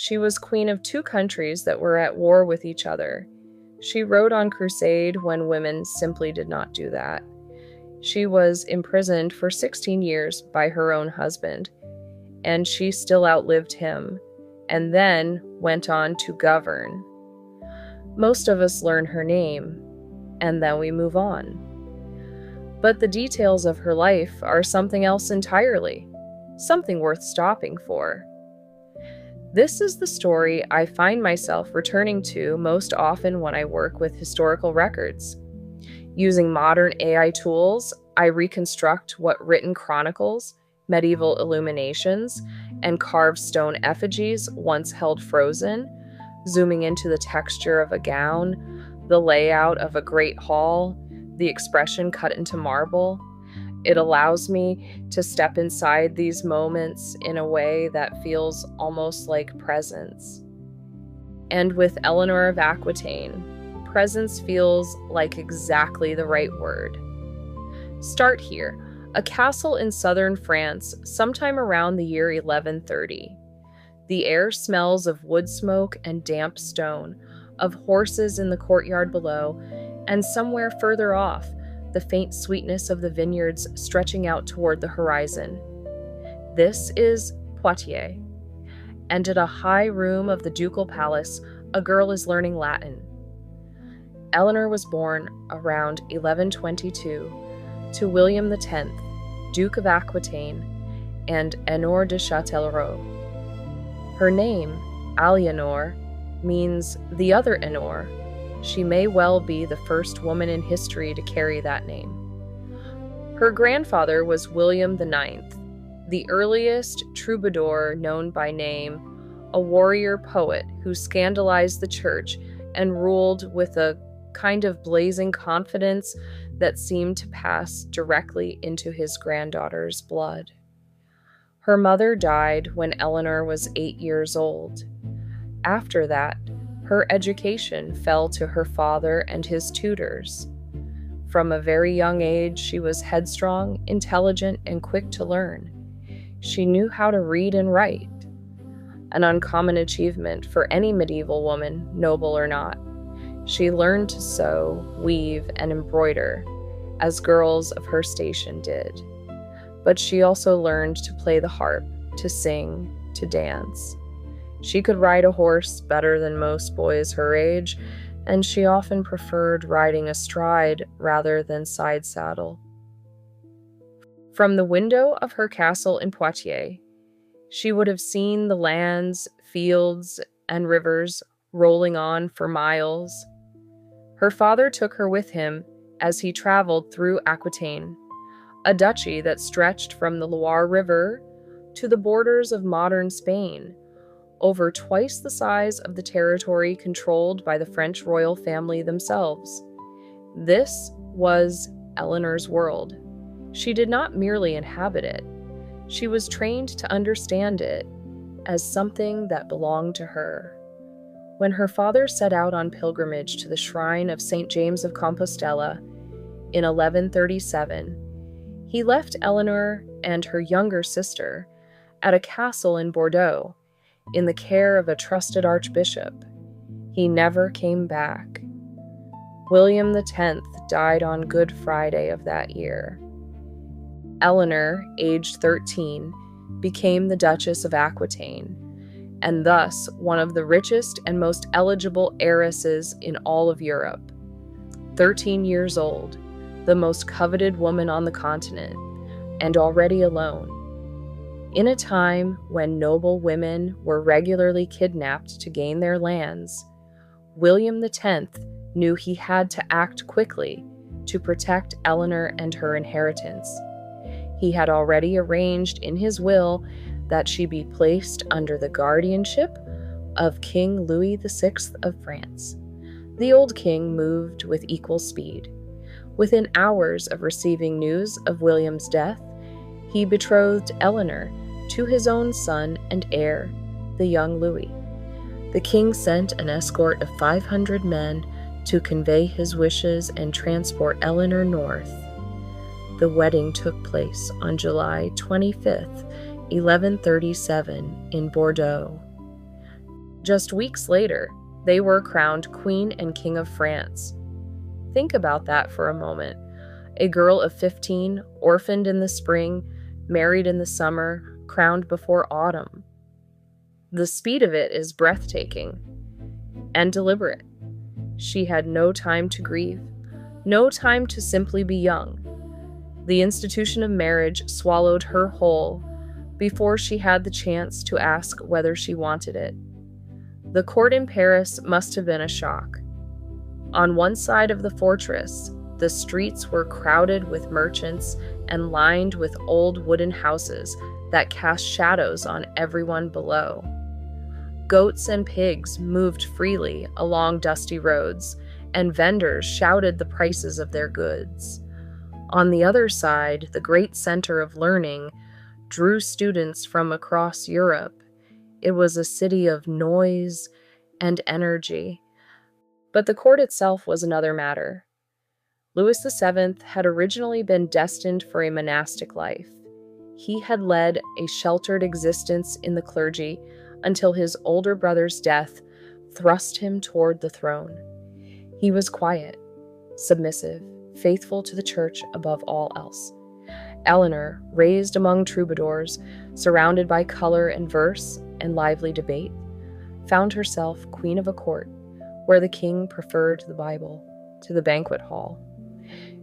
She was queen of two countries that were at war with each other. She rode on crusade when women simply did not do that. She was imprisoned for 16 years by her own husband, and she still outlived him, and then went on to govern. Most of us learn her name, and then we move on. But the details of her life are something else entirely, something worth stopping for. This is the story I find myself returning to most often when I work with historical records. Using modern AI tools, I reconstruct what written chronicles, medieval illuminations, and carved stone effigies once held frozen, zooming into the texture of a gown, the layout of a great hall, the expression cut into marble. It allows me to step inside these moments in a way that feels almost like presence. And with Eleanor of Aquitaine, presence feels like exactly the right word. Start here, a castle in southern France, sometime around the year 1130. The air smells of wood smoke and damp stone, of horses in the courtyard below, and somewhere further off, the faint sweetness of the vineyards stretching out toward the horizon. This is Poitiers, and at a high room of the ducal palace, a girl is learning Latin. Eleanor was born around 1122 to William X, Duke of Aquitaine, and Honor de Châtellerault. Her name, Eleanor, means the other Honor. She may well be the first woman in history to carry that name. Her grandfather was William IX, the earliest troubadour known by name, a warrior poet who scandalized the church and ruled with a kind of blazing confidence that seemed to pass directly into his granddaughter's blood. Her mother died when Eleanor was 8 years old. After that, her education fell to her father and his tutors. From a very young age, she was headstrong, intelligent, and quick to learn. She knew how to read and write, an uncommon achievement for any medieval woman, noble or not. She learned to sew, weave, and embroider, as girls of her station did. But she also learned to play the harp, to sing, to dance. She could ride a horse better than most boys her age, and she often preferred riding astride rather than side saddle. From the window of her castle in Poitiers, she would have seen the lands, fields, and rivers rolling on for miles. Her father took her with him as he traveled through Aquitaine, a duchy that stretched from the Loire River to the borders of modern Spain, over twice the size of the territory controlled by the French royal family themselves. This was Eleanor's world. She did not merely inhabit it. She was trained to understand it as something that belonged to her. When her father set out on pilgrimage to the shrine of St. James of Compostela in 1137, he left Eleanor and her younger sister at a castle in Bordeaux, in the care of a trusted archbishop. He never came back. William X died on Good Friday of that year. Eleanor, aged 13, became the Duchess of Aquitaine, and thus one of the richest and most eligible heiresses in all of Europe. 13 years old, the most coveted woman on the continent, and already alone. In a time when noble women were regularly kidnapped to gain their lands, William X knew he had to act quickly to protect Eleanor and her inheritance. He had already arranged in his will that she be placed under the guardianship of King Louis VI of France. The old king moved with equal speed. Within hours of receiving news of William's death, he betrothed Eleanor to his own son and heir, the young Louis. The king sent an escort of 500 men to convey his wishes and transport Eleanor north. The wedding took place on July 25th, 1137, in Bordeaux. Just weeks later, they were crowned Queen and King of France. Think about that for a moment. A girl of 15, orphaned in the spring, married in the summer, crowned before autumn. The speed of it is breathtaking and deliberate. She had no time to grieve, no time to simply be young. The institution of marriage swallowed her whole before she had the chance to ask whether she wanted it. The court in Paris must have been a shock. On one side of the fortress, the streets were crowded with merchants and lined with old wooden houses that cast shadows on everyone below. Goats and pigs moved freely along dusty roads, and vendors shouted the prices of their goods. On the other side, the great center of learning drew students from across Europe. It was a city of noise and energy. But the court itself was another matter. Louis VII had originally been destined for a monastic life. He had led a sheltered existence in the clergy until his older brother's death thrust him toward the throne. He was quiet, submissive, faithful to the church above all else. Eleanor, raised among troubadours, surrounded by color and verse and lively debate, found herself queen of a court where the king preferred the Bible to the banquet hall.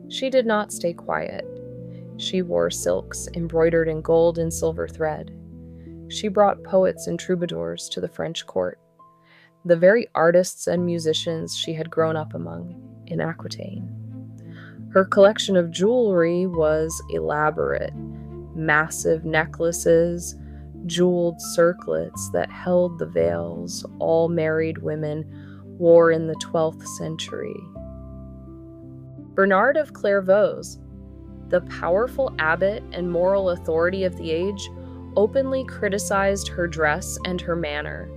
She did not stay quiet. She wore silks embroidered in gold and silver thread. She brought poets and troubadours to the French court, the very artists and musicians she had grown up among in Aquitaine. Her collection of jewelry was elaborate, massive necklaces, jeweled circlets that held the veils all married women wore in the 12th century. Bernard of Clairvaux, the powerful abbot and moral authority of the age, openly criticized her dress and her manner.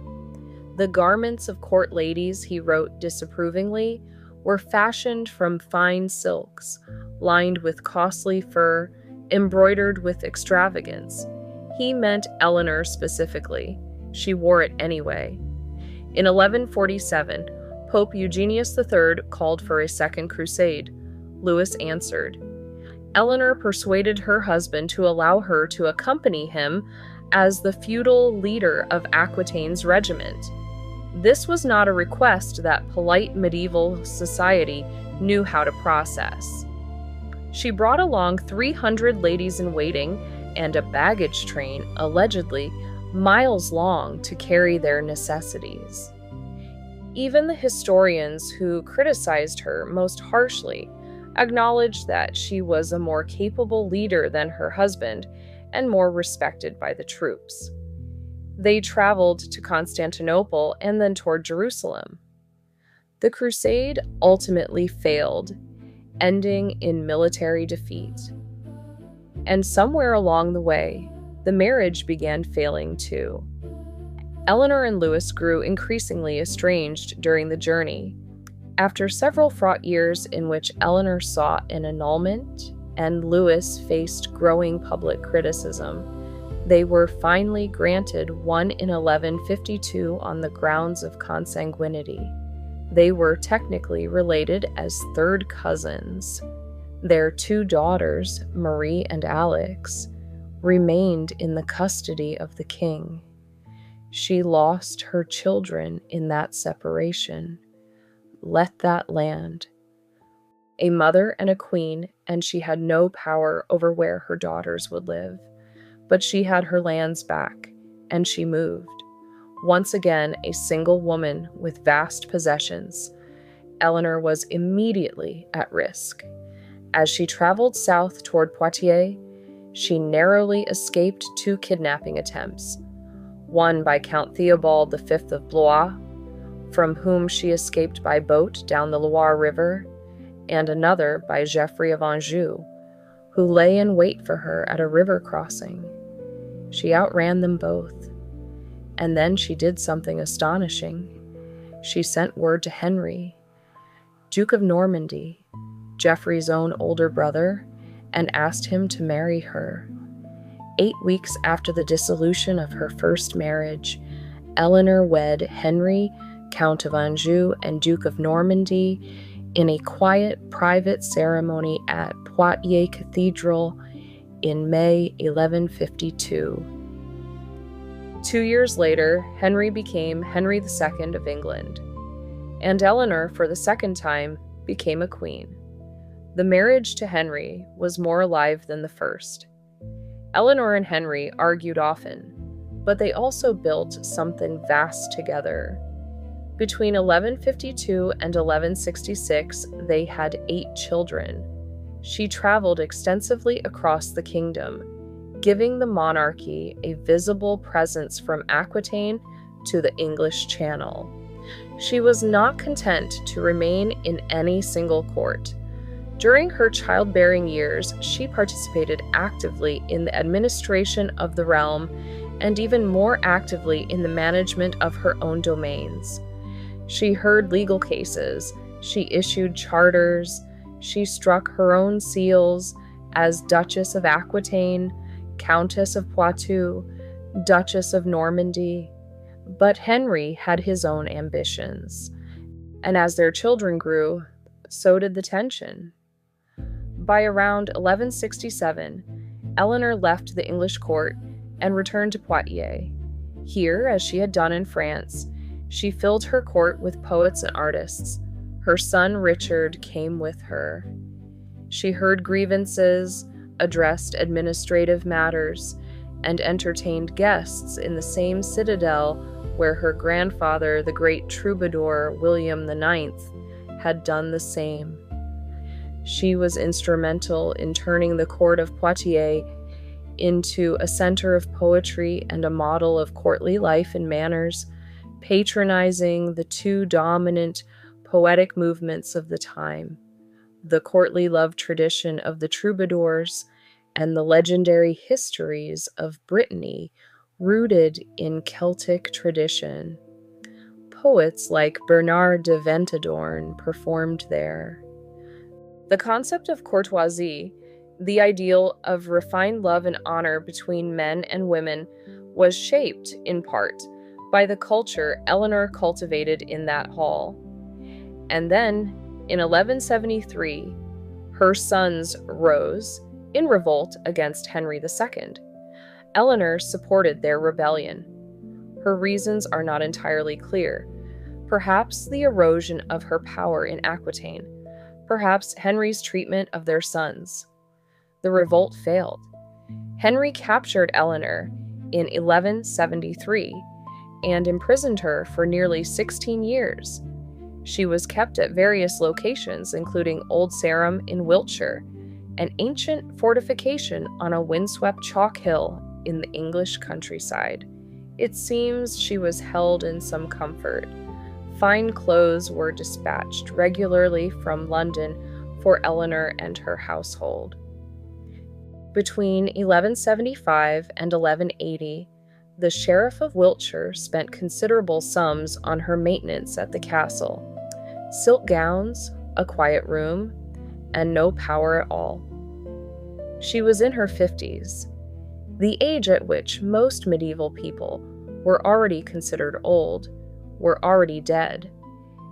The garments of court ladies, he wrote disapprovingly, were fashioned from fine silks, lined with costly fur, embroidered with extravagance. He meant Eleanor specifically. She wore it anyway. In 1147, Pope Eugenius III called for a second crusade. Louis answered. Eleanor persuaded her husband to allow her to accompany him as the feudal leader of Aquitaine's regiment. This was not a request that polite medieval society knew how to process. She brought along 300 ladies-in-waiting and a baggage train, allegedly miles long, to carry their necessities. Even the historians who criticized her most harshly acknowledged that she was a more capable leader than her husband and more respected by the troops. They traveled to Constantinople and then toward Jerusalem. The crusade ultimately failed, ending in military defeat. And somewhere along the way, the marriage began failing too. Eleanor and Louis grew increasingly estranged during the journey. After several fraught years in which Eleanor sought an annulment and Louis faced growing public criticism, they were finally granted one in 1152 on the grounds of consanguinity. They were technically related as third cousins. Their two daughters, Marie and Alex, remained in the custody of the king. She lost her children in that separation. Let that land. A mother and a queen, and she had no power over where her daughters would live. But she had her lands back, and she moved. Once again, a single woman with vast possessions, Eleanor was immediately at risk. As she traveled south toward Poitiers, she narrowly escaped two kidnapping attempts, one by Count Theobald V of Blois, from whom she escaped by boat down the Loire River, and another by Geoffrey of Anjou, who lay in wait for her at a river crossing. She outran them both. And then she did something astonishing. She sent word to Henry, Duke of Normandy, Geoffrey's own older brother, and asked him to marry her. 8 weeks after the dissolution of her first marriage, Eleanor wed Henry, Count of Anjou and Duke of Normandy, in a quiet, private ceremony at Poitiers Cathedral in May 1152. 2 years later, Henry became Henry II of England, and Eleanor, for the second time, became a queen. The marriage to Henry was more alive than the first. Eleanor and Henry argued often, but they also built something vast together. Between 1152 and 1166, they had 8 children. She traveled extensively across the kingdom, giving the monarchy a visible presence from Aquitaine to the English Channel. She was not content to remain in any single court. During her childbearing years, she participated actively in the administration of the realm and even more actively in the management of her own domains. She heard legal cases, she issued charters, she struck her own seals as Duchess of Aquitaine, Countess of Poitou, Duchess of Normandy. But Henry had his own ambitions, and as their children grew, so did the tension. By around 1167, Eleanor left the English court and returned to Poitiers. Here, as she had done in France, she filled her court with poets and artists. Her son Richard came with her. She heard grievances, addressed administrative matters, and entertained guests in the same citadel where her grandfather, the great troubadour William IX, had done the same. She was instrumental in turning the court of Poitiers into a center of poetry and a model of courtly life and manners, patronizing the 2 dominant poetic movements of the time, the courtly love tradition of the troubadours and the legendary histories of Brittany, rooted in Celtic tradition. Poets like Bernard de Ventadorn performed there. The concept of courtoisie, the ideal of refined love and honor between men and women, was shaped, in part, by the culture Eleanor cultivated in that hall. And then, in 1173, her sons rose in revolt against Henry II. Eleanor supported their rebellion. Her reasons are not entirely clear. Perhaps the erosion of her power in Aquitaine. Perhaps Henry's treatment of their sons. The revolt failed. Henry captured Eleanor in 1173 and imprisoned her for nearly 16 years. She was kept at various locations, including Old Sarum in Wiltshire, an ancient fortification on a windswept chalk hill in the English countryside. It seems she was held in some comfort. Fine clothes were dispatched regularly from London for Eleanor and her household. Between 1175 and 1180, the Sheriff of Wiltshire spent considerable sums on her maintenance at the castle. Silk gowns, a quiet room, and no power at all. She was in her 50s, the age at which most medieval people were already considered old, were already dead,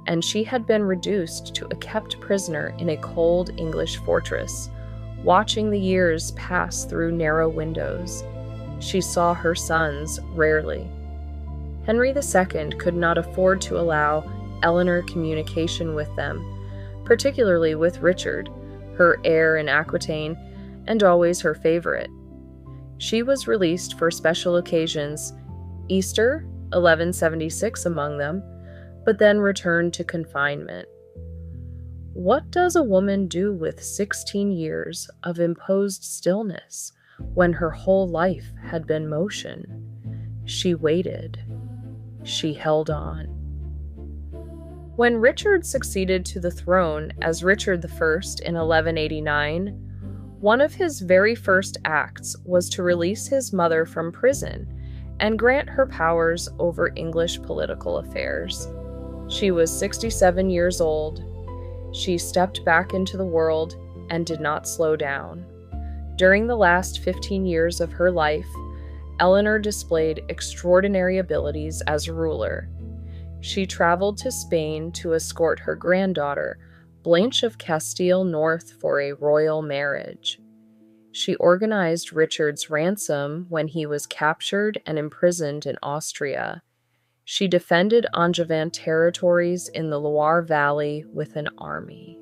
and she had been reduced to a kept prisoner in a cold English fortress, watching the years pass through narrow windows. She saw her sons rarely. Henry II could not afford to allow Eleanor communication with them, particularly with Richard, her heir in Aquitaine, and always her favorite. She was released for special occasions, Easter, 1176 among them, but then returned to confinement. What does a woman do with 16 years of imposed stillness when her whole life had been motion? She waited. She held on. When Richard succeeded to the throne as Richard I in 1189, one of his very first acts was to release his mother from prison and grant her powers over English political affairs. She was 67 years old. She stepped back into the world and did not slow down. During the last 15 years of her life, Eleanor displayed extraordinary abilities as a ruler. She traveled to Spain to escort her granddaughter, Blanche of Castile, north for a royal marriage. She organized Richard's ransom when he was captured and imprisoned in Austria. She defended Angevin territories in the Loire Valley with an army.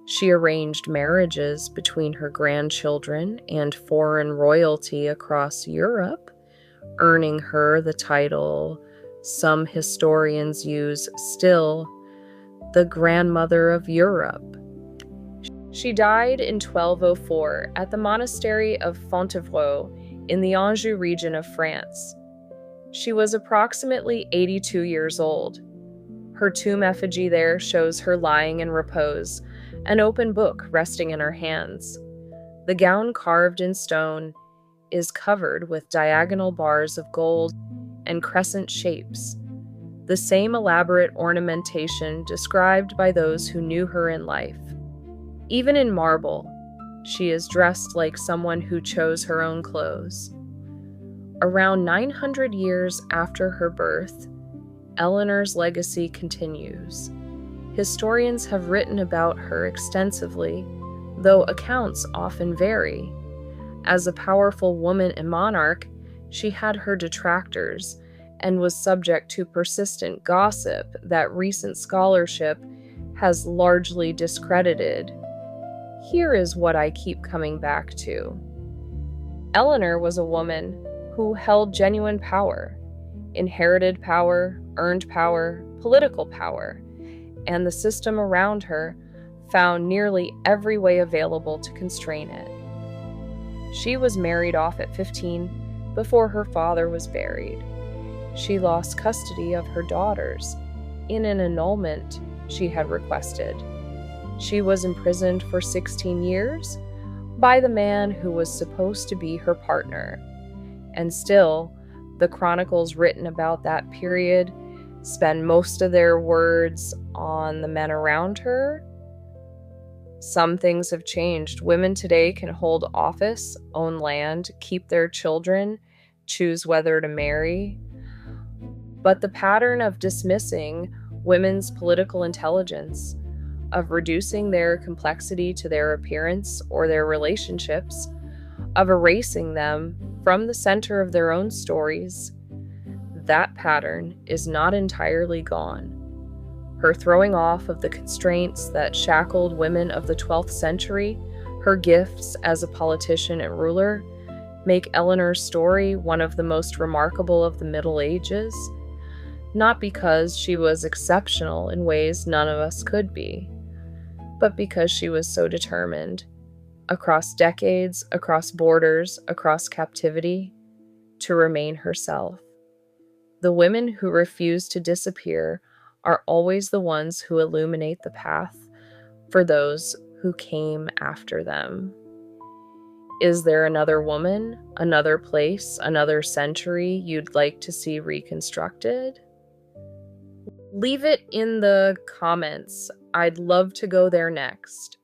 She arranged marriages between her grandchildren and foreign royalty across Europe, earning her the title some historians use still, the Grandmother of Europe. She died in 1204 at the monastery of Fontevraud in the Anjou region of France. She was approximately 82 years old. Her tomb effigy there shows her lying in repose, an open book resting in her hands. The gown, carved in stone, is covered with diagonal bars of gold and crescent shapes, the same elaborate ornamentation described by those who knew her in life. Even in marble, she is dressed like someone who chose her own clothes. Around 900 years after her birth, Eleanor's legacy continues. Historians have written about her extensively, though accounts often vary. As a powerful woman and monarch, she had her detractors and was subject to persistent gossip that recent scholarship has largely discredited. Here is what I keep coming back to. Eleanor was a woman who held genuine power, inherited power, earned power, political power, and the system around her found nearly every way available to constrain it. She was married off at 15 before her father was buried. She lost custody of her daughters in an annulment she had requested. She was imprisoned for 16 years by the man who was supposed to be her partner. And still, the chronicles written about that period spend most of their words on the men around her. Some things have changed. Women today can hold office, own land, keep their children, choose whether to marry. But the pattern of dismissing women's political intelligence, of reducing their complexity to their appearance or their relationships, of erasing them from the center of their own stories, that pattern is not entirely gone. Her throwing off of the constraints that shackled women of the 12th century, her gifts as a politician and ruler, make Eleanor's story one of the most remarkable of the Middle Ages, not because she was exceptional in ways none of us could be, but because she was so determined, across decades, across borders, across captivity, to remain herself. The women who refuse to disappear are always the ones who illuminate the path for those who came after them. Is there another woman, another place, another century you'd like to see reconstructed? Leave it in the comments. I'd love to go there next.